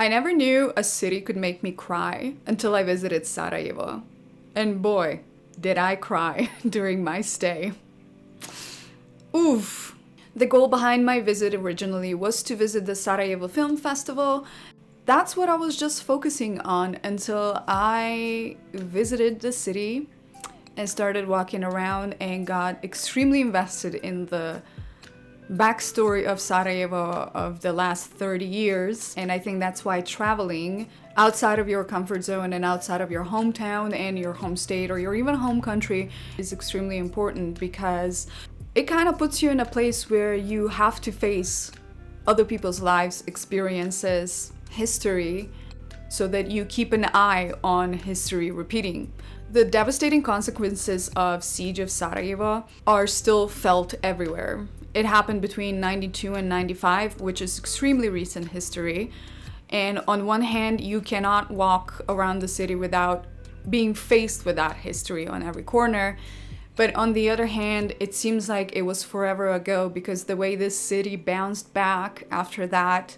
I never knew a city could make me cry until I visited Sarajevo. And boy, did I cry during my stay. Oof. The goal behind my visit originally was to visit the Sarajevo Film Festival. That's what I was just focusing on until I visited the city and started walking around and got extremely invested in the backstory of Sarajevo of the last 30 years. And I think that's why traveling outside of your comfort zone and outside of your hometown and your home state or your even home country is extremely important, because it kind of puts you in a place where you have to face other people's lives, experiences, history, so that you keep an eye on history repeating. The devastating consequences of Siege of Sarajevo are still felt everywhere. It happened between 92 and 95, which is extremely recent history. And on one hand, you cannot walk around the city without being faced with that history on every corner. But on the other hand, it seems like it was forever ago, because the way this city bounced back after that.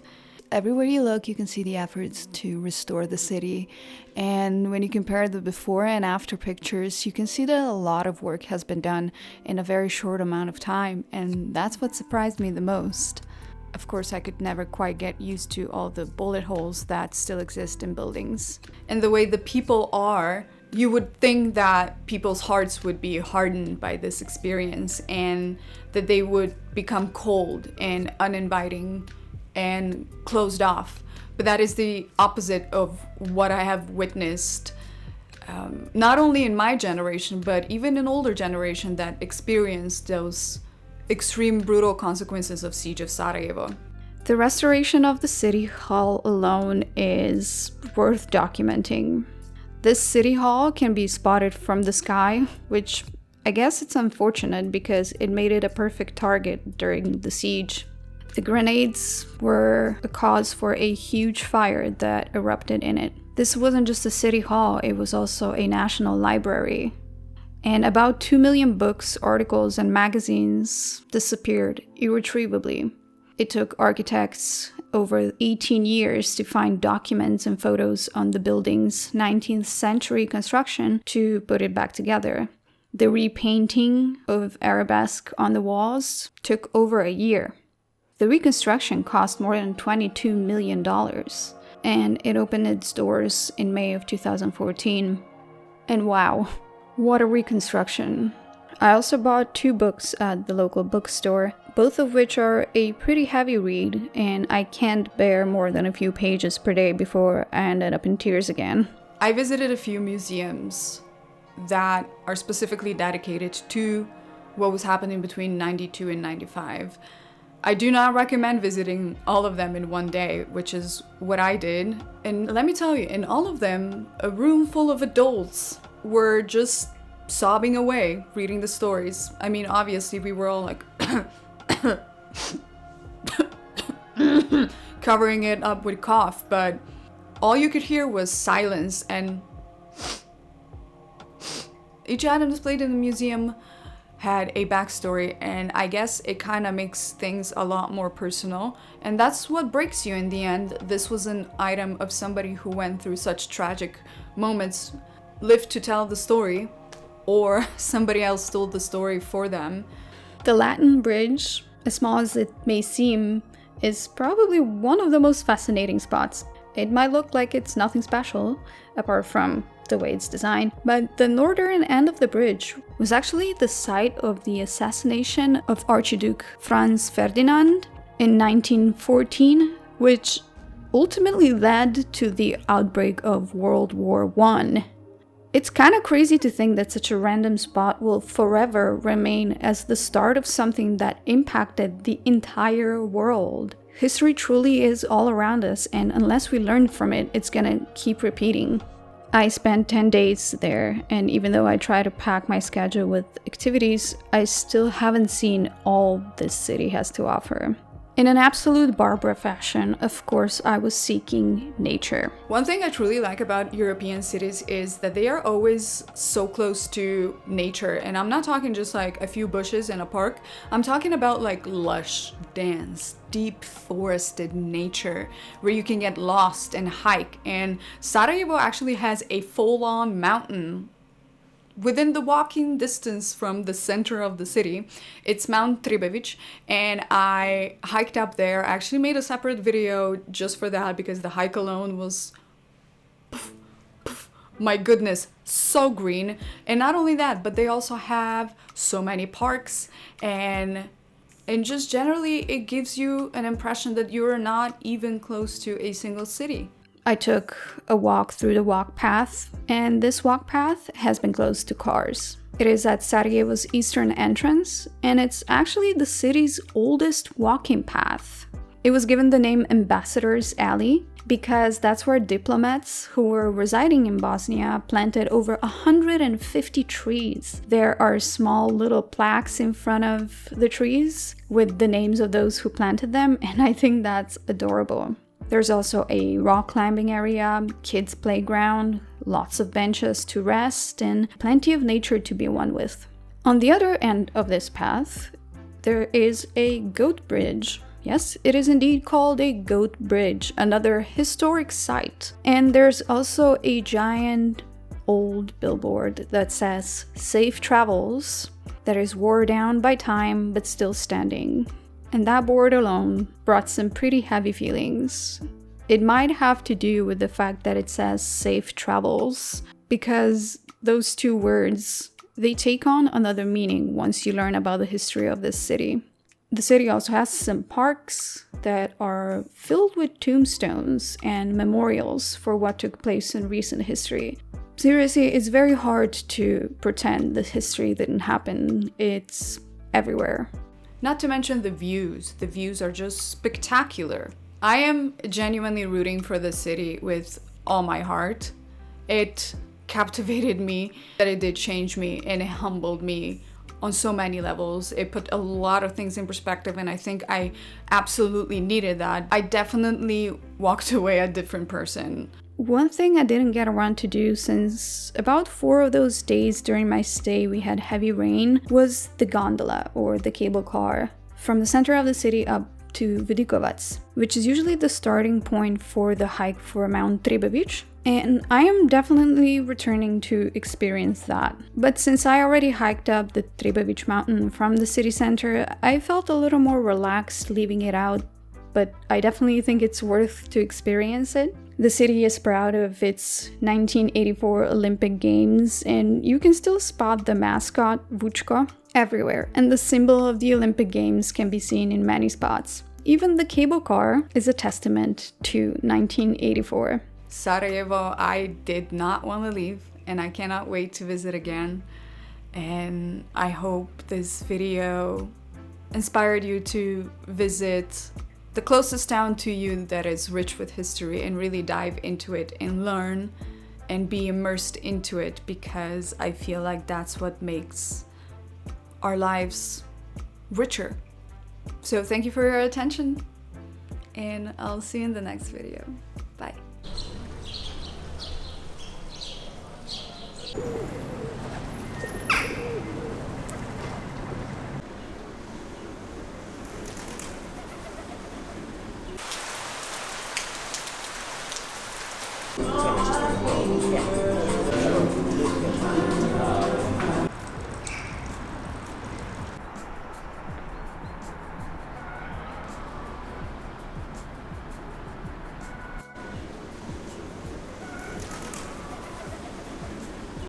Everywhere you look, you can see the efforts to restore the city. And when you compare the before and after pictures, you can see that a lot of work has been done in a very short amount of time. And that's what surprised me the most. Of course, I could never quite get used to all the bullet holes that still exist in buildings. And the way the people are, you would think that people's hearts would be hardened by this experience and that they would become cold and uninviting and closed off. But that is the opposite of what I have witnessed, not only in my generation, but even in older generation that experienced those extreme brutal consequences of Siege of Sarajevo. The restoration of the city hall alone is worth documenting. This city hall can be spotted from the sky, which I guess it's unfortunate because it made it a perfect target during the siege. The grenades were a cause for a huge fire that erupted in it. This wasn't just a city hall, it was also a national library. And about 2 million books, articles, and magazines disappeared irretrievably. It took architects over 18 years to find documents and photos on the building's 19th century construction to put it back together. The repainting of arabesque on the walls took over a year. The reconstruction cost more than $22 million, and it opened its doors in May of 2014. And wow, what a reconstruction. I also bought 2 books at the local bookstore, both of which are a pretty heavy read, and I can't bear more than a few pages per day before I ended up in tears again. I visited a few museums that are specifically dedicated to what was happening between 92 and 95. I do not recommend visiting all of them in one day, which is what I did. And let me tell you, in all of them, a room full of adults were just sobbing away, reading the stories. I mean, obviously we were all like covering it up with cough, but all you could hear was silence. And each item displayed in the museum had a backstory, and I guess it kind of makes things a lot more personal, and that's what breaks you in the end. This was an item of somebody who went through such tragic moments, lived to tell the story, or somebody else told the story for them. The Latin Bridge, as small as it may seem, is probably one of the most fascinating spots. It might look like it's nothing special, apart from the way it's designed, but the northern end of the bridge was actually the site of the assassination of Archduke Franz Ferdinand in 1914, which ultimately led to the outbreak of World War I. It's kind of crazy to think that such a random spot will forever remain as the start of something that impacted the entire world. History truly is all around us, and unless we learn from it, it's gonna keep repeating. I spent 10 days there, and even though I try to pack my schedule with activities, I still haven't seen all this city has to offer. In an absolute Barbara fashion, of course, I was seeking nature. One thing I truly like about European cities is that they are always so close to nature. And I'm not talking just like a few bushes in a park. I'm talking about like lush, dense, deep forested nature where you can get lost and hike. And Sarajevo actually has a full-on mountain within the walking distance from the center of the city. It's Mount Trebević, and I hiked up there. I actually made a separate video just for that because the hike alone was, my goodness, so green. And not only that, but they also have so many parks, and just generally it gives you an impression that you're not even close to a single city. I took a walk through the walk path, and this walk path has been closed to cars. It is at Sarajevo's eastern entrance, and it's actually the city's oldest walking path. It was given the name Ambassador's Alley because that's where diplomats who were residing in Bosnia planted over 150 trees. There are small little plaques in front of the trees with the names of those who planted them, and I think that's adorable. There's also a rock climbing area, kids' playground, lots of benches to rest, and plenty of nature to be one with. On the other end of this path, there is a goat bridge. Yes, it is indeed called a goat bridge, another historic site. And there's also a giant old billboard that says "Safe Travels," that is wore down by time but still standing. And that board alone brought some pretty heavy feelings. It might have to do with the fact that it says "Safe Travels," because those two words, they take on another meaning once you learn about the history of this city. The city also has some parks that are filled with tombstones and memorials for what took place in recent history. Seriously, it's very hard to pretend that history didn't happen. It's everywhere. Not to mention the views. The views are just spectacular. I am genuinely rooting for the city with all my heart. It captivated me, that it did change me, and it humbled me on so many levels. It put a lot of things in perspective, and I think I absolutely needed that. I definitely walked away a different person. One thing I didn't get around to do, since about 4 of those days during my stay we had heavy rain, was the gondola or the cable car from the center of the city up to Vidikovac, which is usually the starting point for the hike for Mount Trebević. And I am definitely returning to experience that. But since I already hiked up the Trebević mountain from the city center, I felt a little more relaxed leaving it out, but I definitely think it's worth to experience it. The city is proud of its 1984 Olympic Games, and you can still spot the mascot, Vučko, everywhere, and the symbol of the Olympic Games can be seen in many spots. Even the cable car is a testament to 1984. Sarajevo, I did not want to leave, and I cannot wait to visit again. And I hope this video inspired you to visit the closest town to you that is rich with history and really dive into it and learn and be immersed into it, because I feel like that's what makes our lives richer. So thank you for your attention, and I'll see you in the next video. Bye.